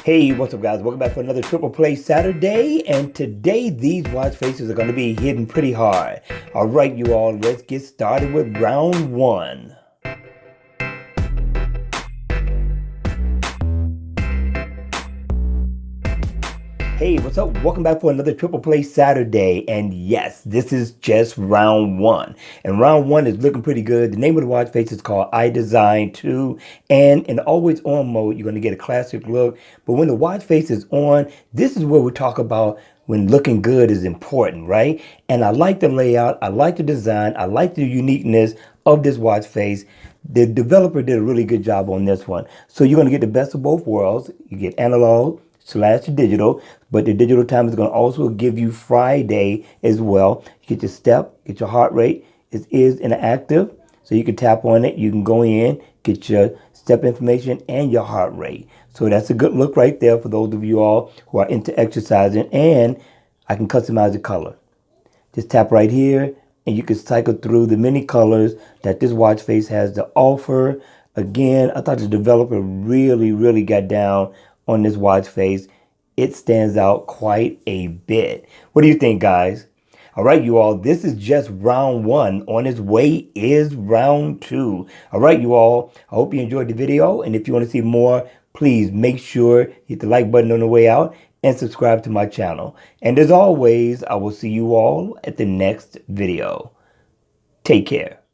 Hey, what's up guys? Welcome back for another Triple Play Saturday, and today these watch faces are going to be hitting pretty hard. All right, you all, let's get started with round one. Hey, what's up? Welcome back for another Triple Play Saturday, and yes, this is just round one. And round one is looking pretty good. The name of the watch face is called I Design 2, and in always on mode, you're going to get a classic look. But when the watch face is on, this is where we talk about when looking good is important, right? And I like the layout, I like the design, I like the uniqueness of this watch face. The developer did a really good job on this one. So you're going to get the best of both worlds. You get analog / digital, but the digital time is going to also give you Friday as well. You get your step, get your heart rate. It is interactive, so you can tap on it. You can go in, get your step information and your heart rate. So that's a good look right there for those of you all who are into exercising. And I can customize the color. Just tap right here and you can cycle through the many colors that this watch face has to offer. Again, I thought the developer really got down on this watch face. It stands out quite a bit. What do you think, guys? All right, you all, this is just round one. On its way is round two. All right, you all, I hope you enjoyed the video. And if you want to see more, please make sure you hit the like button on the way out and subscribe to my channel. And as always, I will see you all at the next video. Take care.